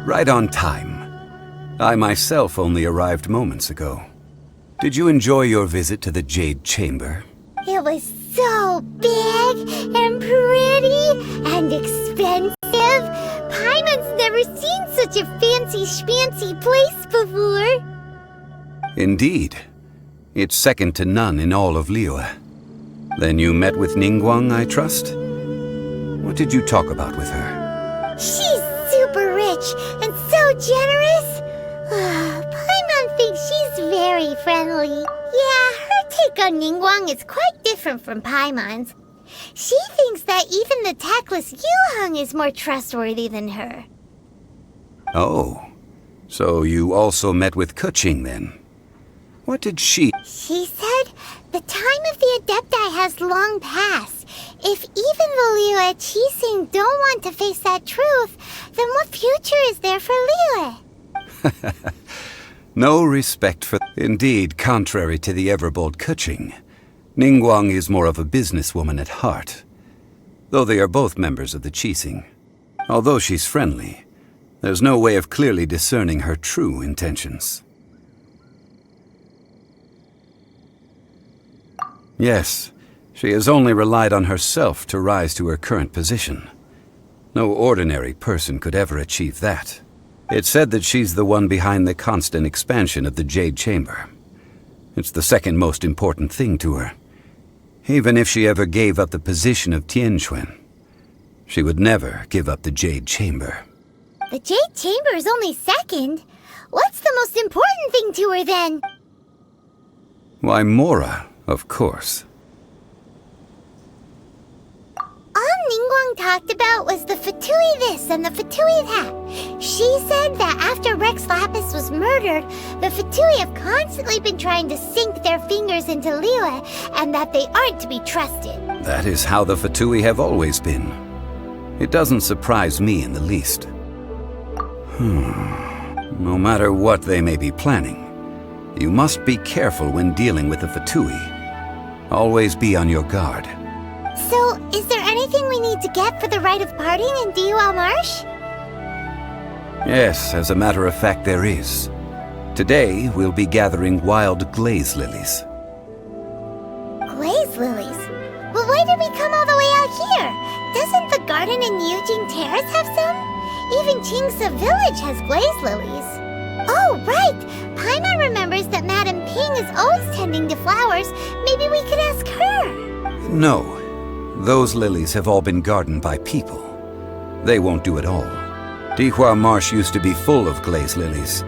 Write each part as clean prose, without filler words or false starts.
Right on time. I myself only arrived moments ago. Did you enjoy your visit to the Jade Chamber? It was so big and pretty and expensive. Paimon's never seen such a fancy schmancy place before. Indeed. It's second to none in all of Liyue. Then you met with Ningguang, I trust? What did you talk about with her? She's super rich and so generous. Paimon thinks she's very friendly. Yeah, her take on Ningguang is quite different from Paimon's. She thinks that even the tactless Yuheng is more trustworthy than her. Oh, so you also met with Keqing then? What did she... She said the time of the Adepti has long passed. If even the Liyue Qixing don't want to face that truth, then what future is there for Liyue? No respect for... Indeed, contrary to the ever-bold Keqing, Ningguang is more of a businesswoman at heart. Though they are both members of the Qixing. Although she's friendly, there's no way of clearly discerning her true intentions. Yes, she has only relied on herself to rise to her current position. No ordinary person could ever achieve that. It's said that she's the one behind the constant expansion of the Jade Chamber. It's the second most important thing to her. Even if she ever gave up the position of Tianquan, she would never give up the Jade Chamber. The Jade Chamber is only second. What's the most important thing to her then? Why, Mora, of course. All Ningguang talked about was the Fatui this and the Fatui that. She said that after Rex Lapis was murdered, the Fatui have constantly been trying to sink their fingers into Liyue, and that they aren't to be trusted. That is how the Fatui have always been. It doesn't surprise me in the least. No matter what they may be planning, you must be careful when dealing with the Fatui. Always be on your guard. So, is there anything we need to get for the rite of parting in Dihua Marsh? Yes, as a matter of fact, there is. Today, we'll be gathering wild glaze lilies. Glaze lilies? Well, why did we come all the way out here? Doesn't the garden in Yujing Terrace have some? Even Qingse Village has glaze lilies. Oh, right! Paimon remembers that Madame Ping is always tending to flowers. Maybe we could ask her. No. Those lilies have all been gardened by people. They won't do it all. Dihua Marsh used to be full of glaze lilies.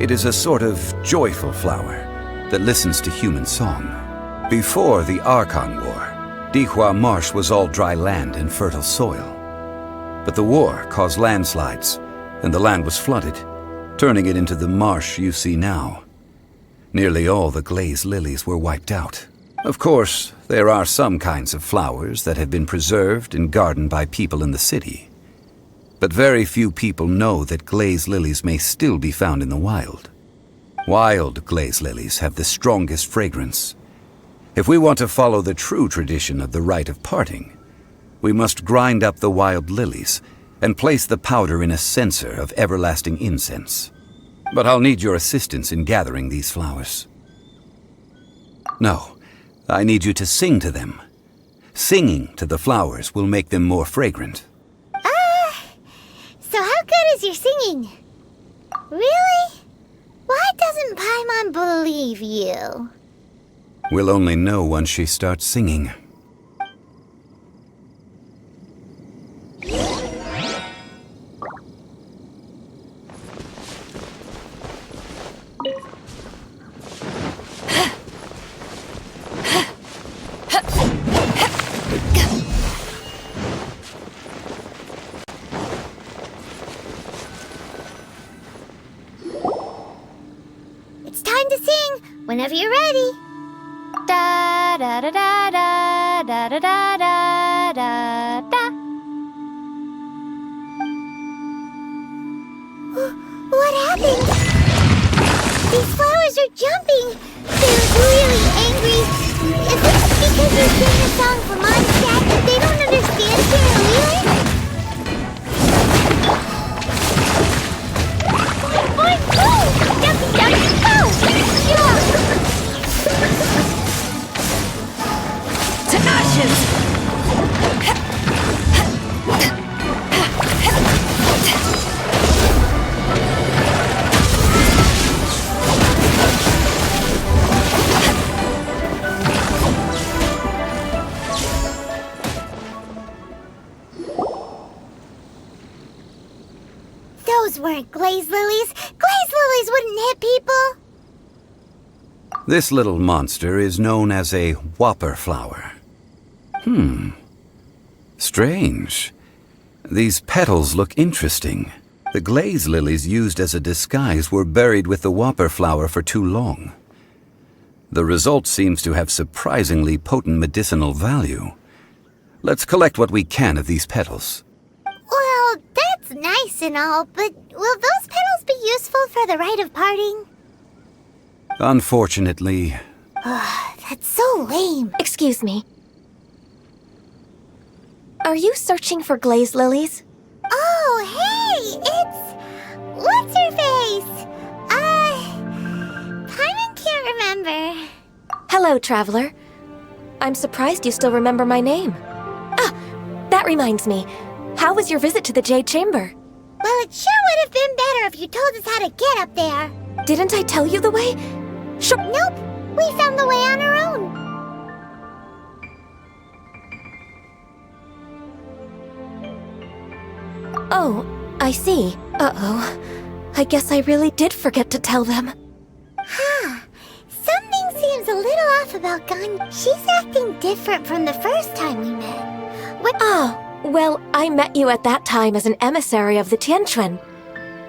It is a sort of joyful flower that listens to human song. Before the Archon War, Dihua Marsh was all dry land and fertile soil. But the war caused landslides, and the land was flooded, turning it into the marsh you see now. Nearly all the glaze lilies were wiped out. Of course, there are some kinds of flowers that have been preserved and gardened by people in the city. But very few people know that glaze lilies may still be found in the wild. Wild glaze lilies have the strongest fragrance. If we want to follow the true tradition of the rite of parting, we must grind up the wild lilies and place the powder in a censer of everlasting incense. But I'll need your assistance in gathering these flowers. No, I need you to sing to them. Singing to the flowers will make them more fragrant. So how good is your singing? Really? Why doesn't Paimon believe you? We'll only know once she starts singing. Whenever you're ready. Da da da da da da da da da da da. What happened? These flowers are jumping. They're really angry. Is it because they sing a song for Mondstadt that they don't understand here in Liyue? Those weren't glaze lilies. Glaze lilies wouldn't hit people. This little monster is known as a whopper flower. Strange. These petals look interesting. The glaze lilies used as a disguise were buried with the whopper flower for too long. The result seems to have surprisingly potent medicinal value. Let's collect what we can of these petals. Well, that's nice and all, but will those petals be useful for the rite of parting? Unfortunately... That's so lame. Excuse me. Are you searching for glaze lilies? Oh, hey! It's... What's-her-face? Paimon can't remember. Hello, traveler. I'm surprised you still remember my name. Ah, that reminds me. How was your visit to the Jade Chamber? Well, it sure would have been better if you told us how to get up there. Didn't I tell you the way? Sure. Nope, we found the way on our own. Oh, I see. Uh-oh. I guess I really did forget to tell them. Something seems a little off about Gun. She's acting different from the first time we met. What? Oh, well, I met you at that time as an emissary of the Tianquan.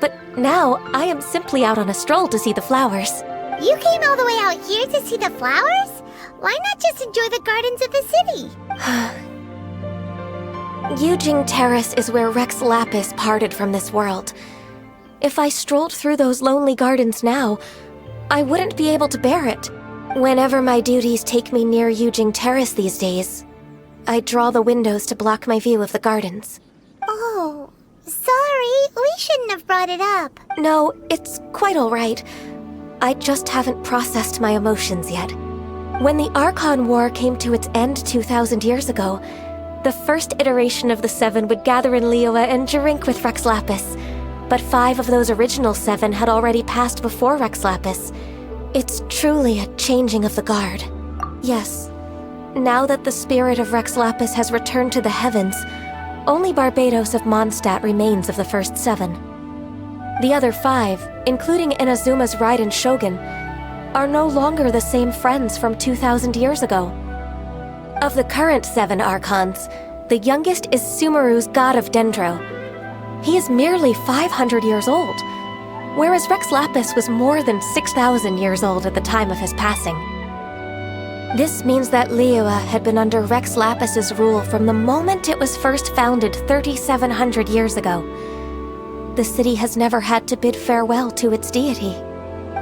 But now, I am simply out on a stroll to see the flowers. You came all the way out here to see the flowers? Why not just enjoy the gardens of the city? Yujing Terrace is where Rex Lapis parted from this world. If I strolled through those lonely gardens now, I wouldn't be able to bear it. Whenever my duties take me near Yujing Terrace these days, I draw the windows to block my view of the gardens. Oh, sorry, we shouldn't have brought it up. No, it's quite all right. I just haven't processed my emotions yet. When the Archon War came to its end 2,000 years ago, the first iteration of the Seven would gather in Liyue and drink with Rex Lapis. But 5 of those original 7 had already passed before Rex Lapis. It's truly a changing of the guard. Yes, now that the spirit of Rex Lapis has returned to the heavens, only Barbados of Mondstadt remains of the first 7. The other 5, including Inazuma's Raiden Shogun, are no longer the same friends from 2,000 years ago. Of the current 7 Archons, the youngest is Sumeru's god of Dendro. He is merely 500 years old, whereas Rex Lapis was more than 6,000 years old at the time of his passing. This means that Liyue had been under Rex Lapis's rule from the moment it was first founded 3,700 years ago. The city has never had to bid farewell to its deity.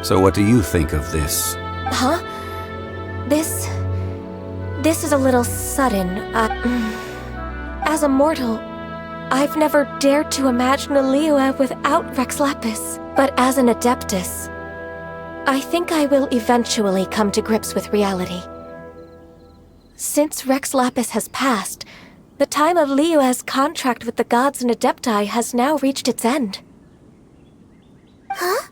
So what do you think of this? Huh? This is a little sudden. As a mortal, I've never dared to imagine a Liyue without Rex Lapis. But as an Adeptus, I think I will eventually come to grips with reality. Since Rex Lapis has passed, the time of Liyue's contract with the gods and Adepti has now reached its end. Huh?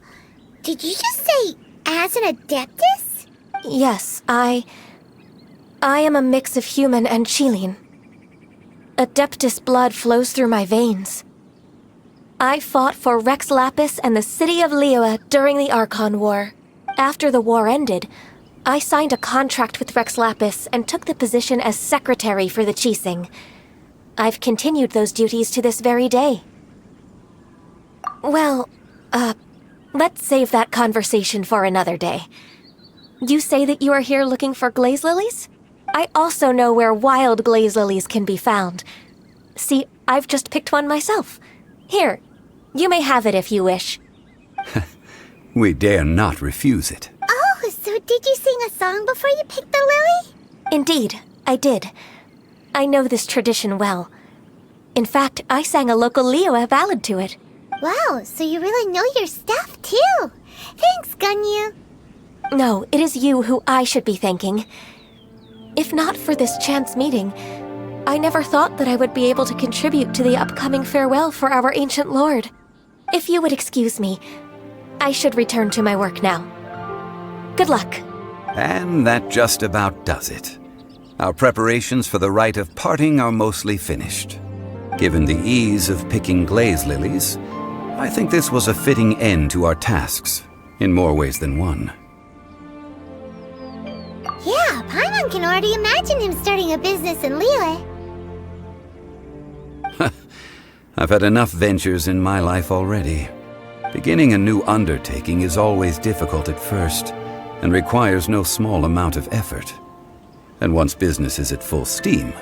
Did you just say, as an Adeptus? Yes, I am a mix of human and Chilean. Adeptus blood flows through my veins. I fought for Rex Lapis and the city of Liyue during the Archon War. After the war ended, I signed a contract with Rex Lapis and took the position as secretary for the Qixing. I've continued those duties to this very day. Well, let's save that conversation for another day. You say that you are here looking for glaze lilies? I also know where wild glaze lilies can be found. See, I've just picked one myself. Here, you may have it if you wish. We dare not refuse it. Oh, so did you sing a song before you picked the lily? Indeed, I did. I know this tradition well. In fact, I sang a local Liyue ballad to it. Wow, so you really know your stuff, too. Thanks, Gunyu. No, it is you who I should be thanking. If not for this chance meeting, I never thought that I would be able to contribute to the upcoming farewell for our ancient lord. If you would excuse me, I should return to my work now. Good luck. And that just about does it. Our preparations for the rite of parting are mostly finished. Given the ease of picking glaze lilies, I think this was a fitting end to our tasks, in more ways than one. Yeah, Paimon can already imagine him starting a business in Liyue. I've had enough ventures in my life already. Beginning a new undertaking is always difficult at first, and requires no small amount of effort. And once business is at full steam,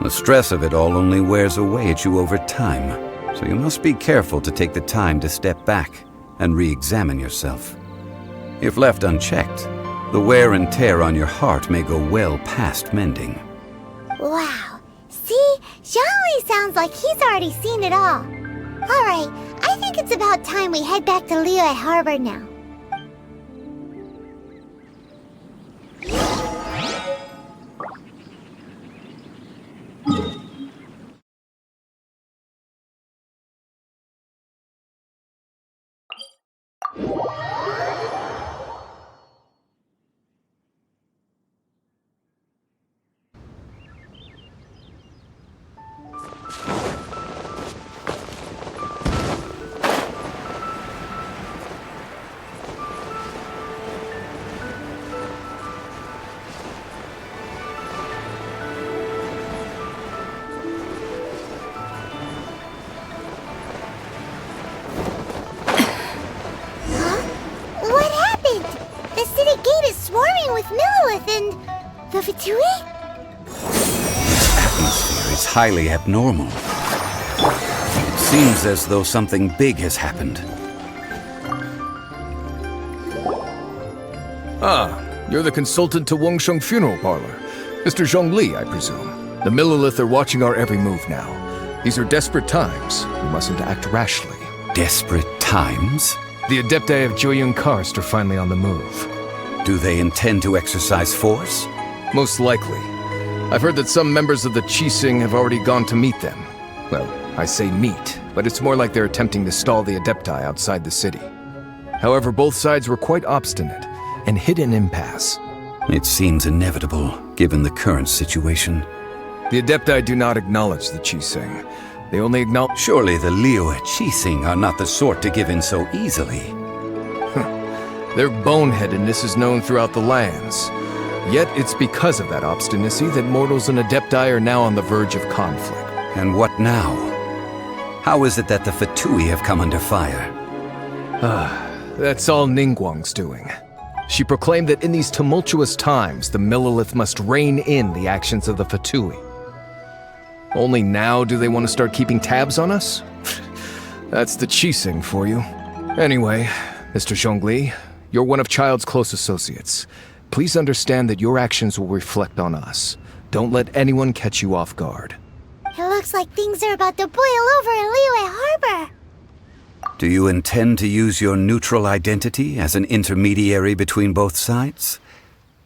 the stress of it all only wears away at you over time, so you must be careful to take the time to step back and re-examine yourself. If left unchecked, the wear and tear on your heart may go well past mending. Wow. See? Zhongli sounds like he's already seen it all. Alright, I think it's about time we head back to Liyue Harbor now. What happened? The city gate is swarming with Millilith and... the Fatui? Atmosphere is highly abnormal. It seems as though something big has happened. Ah, you're the consultant to Wangsheng Funeral Parlor. Mr. Zhongli, I presume. The Millilith are watching our every move now. These are desperate times. We mustn't act rashly. Desperate times? The Adepti of Joyun Karst are finally on the move. Do they intend to exercise force? Most likely. I've heard that some members of the Qixing have already gone to meet them. Well, I say meet, but it's more like they're attempting to stall the Adepti outside the city. However, both sides were quite obstinate and hit an impasse. It seems inevitable, given the current situation. The Adepti do not acknowledge the Qixing. They only acknowledge... Surely the Liyue Qixing are not the sort to give in so easily. Their boneheadedness is known throughout the lands. Yet it's because of that obstinacy that mortals and Adepti are now on the verge of conflict. And what now? How is it that the Fatui have come under fire? That's all Ningguang's doing. She proclaimed that in these tumultuous times, the Millilith must rein in the actions of the Fatui. Only now do they want to start keeping tabs on us? That's the Qixing for you. Anyway, Mr. Zhongli, you're one of Child's close associates. Please understand that your actions will reflect on us. Don't let anyone catch you off guard. It looks like things are about to boil over in Liyue Harbor. Do you intend to use your neutral identity as an intermediary between both sides?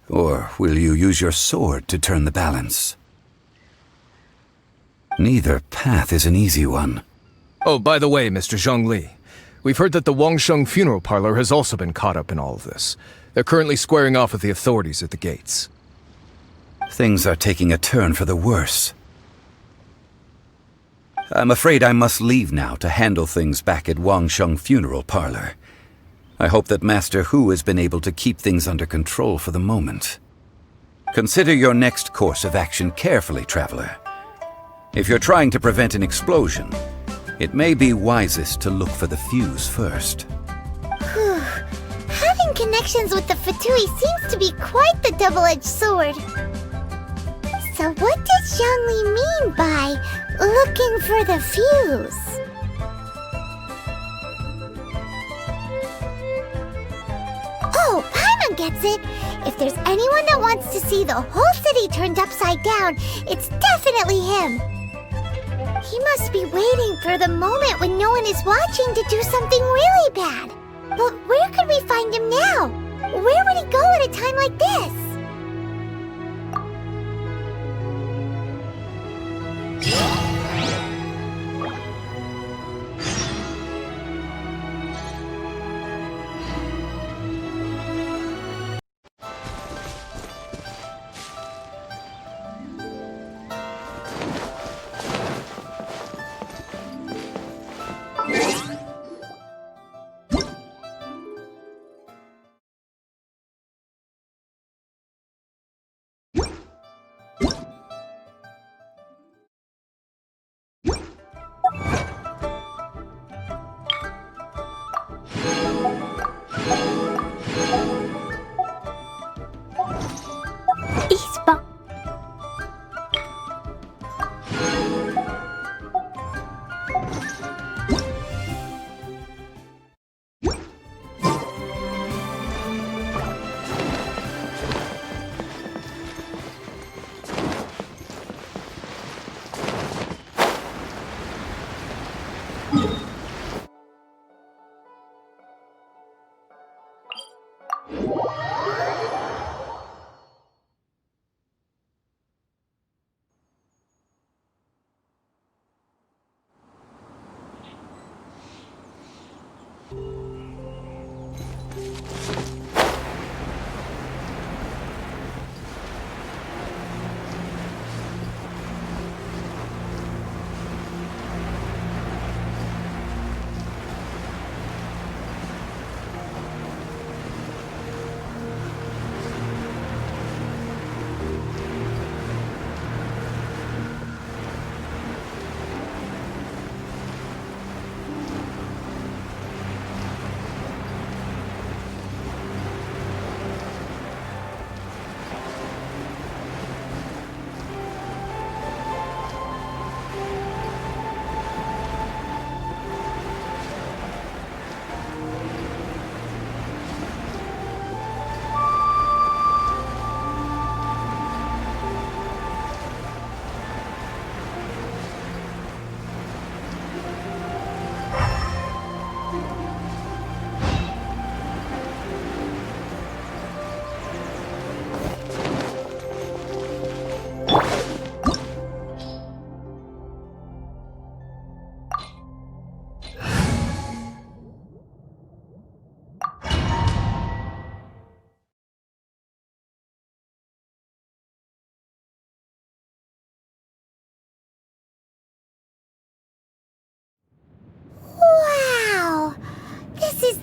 Or will you use your sword to turn the balance? Neither path is an easy one. Oh, by the way, Mr. Zhongli, we've heard that the Wangsheng Funeral Parlor has also been caught up in all of this. They're currently squaring off with the authorities at the gates. Things are taking a turn for the worse. I'm afraid I must leave now to handle things back at Wangsheng Funeral Parlor. I hope that Master Hu has been able to keep things under control for the moment. Consider your next course of action carefully, Traveler. If you're trying to prevent an explosion, it may be wisest to look for the fuse first. Whew. Having connections with the Fatui seems to be quite the double-edged sword. So what does Zhongli mean by looking for the fuse? Oh, Paimon gets it! If there's anyone that wants to see the whole city turned upside down, it's definitely him! He must be waiting for the moment when no one is watching to do something really bad. But where could we find him now? Where would he go at a time like this?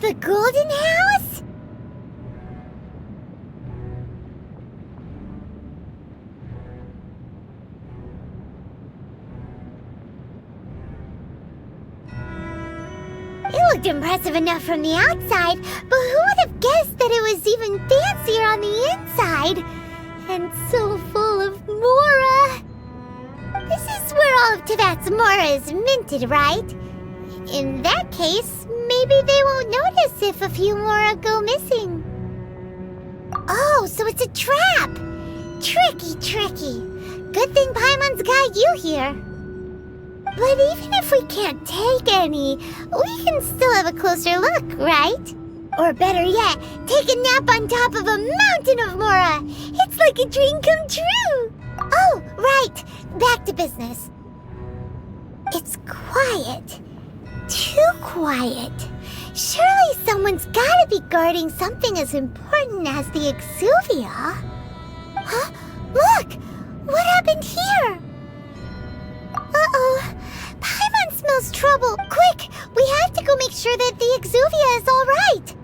The Golden House? It looked impressive enough from the outside, but who would have guessed that it was even fancier on the inside? And so full of Mora. This is where all of Teyvat's Mora is minted, right? In that case, maybe they won't notice if a few Mora go missing. Oh, so it's a trap! Tricky, tricky. Good thing Paimon's got you here. But even if we can't take any, we can still have a closer look, right? Or better yet, take a nap on top of a mountain of Mora. It's like a dream come true. Oh, right. Back to business. It's quiet. Too quiet. Surely someone's gotta be guarding something as important as the Exuvia. Huh? Look! What happened here? Uh-oh. Paimon smells trouble. Quick! We have to go make sure that the Exuvia is all right.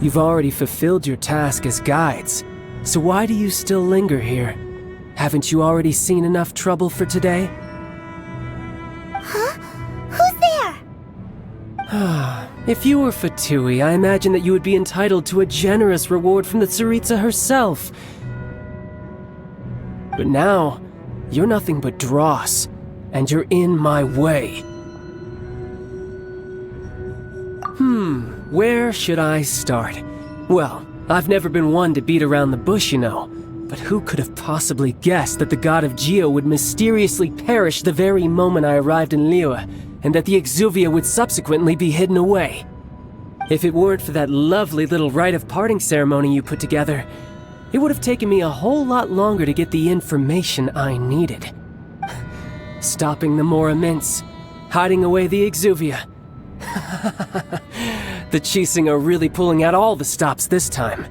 You've already fulfilled your task as guides, so why do you still linger here? Haven't you already seen enough trouble for today? Huh? Who's there? If you were Fatui, I imagine that you would be entitled to a generous reward from the Tsaritsa herself. But now, you're nothing but dross, and you're in my way. Where should I start? Well, I've never been one to beat around the bush, you know. But who could have possibly guessed that the god of Geo would mysteriously perish the very moment I arrived in Liyue, and that the Exuvia would subsequently be hidden away? If it weren't for that lovely little rite of parting ceremony you put together, it would have taken me a whole lot longer to get the information I needed. Stopping the Mora Mints, hiding away the Exuvia. The Chising are really pulling out all the stops this time.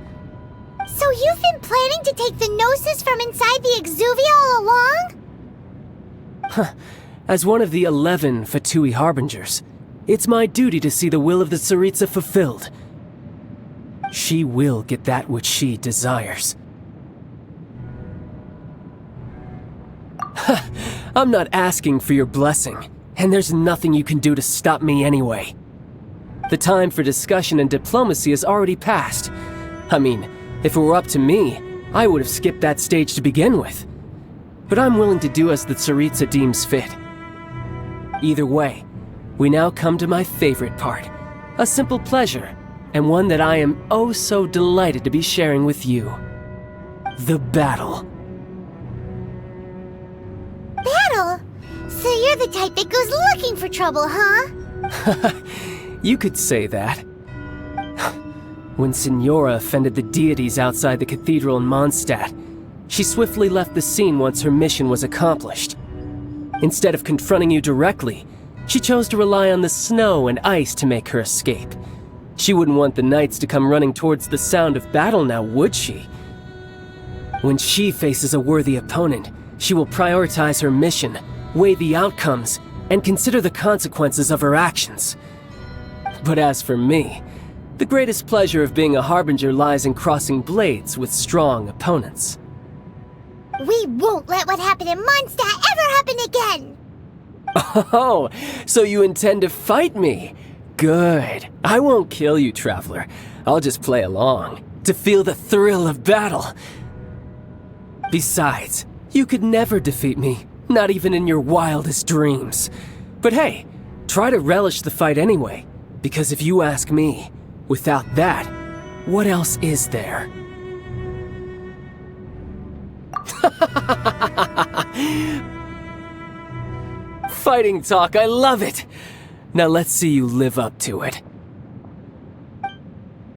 So you've been planning to take the Gnosis from inside the Exuvia all along? As one of the 11 Fatui Harbingers, it's my duty to see the will of the Tsaritsa fulfilled. She will get that which she desires. I'm not asking for your blessing, and there's nothing you can do to stop me anyway. The time for discussion and diplomacy has already passed. I mean, if it were up to me, I would have skipped that stage to begin with. But I'm willing to do as the Tsaritsa deems fit. Either way, we now come to my favorite part. A simple pleasure, and one that I am oh so delighted to be sharing with you. The battle. Battle? So you're the type that goes looking for trouble, huh? You could say that. When Signora offended the deities outside the cathedral in Mondstadt, she swiftly left the scene once her mission was accomplished. Instead of confronting you directly, she chose to rely on the snow and ice to make her escape. She wouldn't want the knights to come running towards the sound of battle now, would she? When she faces a worthy opponent, she will prioritize her mission, weigh the outcomes, and consider the consequences of her actions. But as for me, the greatest pleasure of being a Harbinger lies in crossing blades with strong opponents. We won't let what happened in Mondstadt ever happen again! Oh, so you intend to fight me? Good. I won't kill you, Traveler. I'll just play along, to feel the thrill of battle. Besides, you could never defeat me, not even in your wildest dreams. But hey, try to relish the fight anyway. Because if you ask me, without that, what else is there? Fighting talk, I love it! Now let's see you live up to it.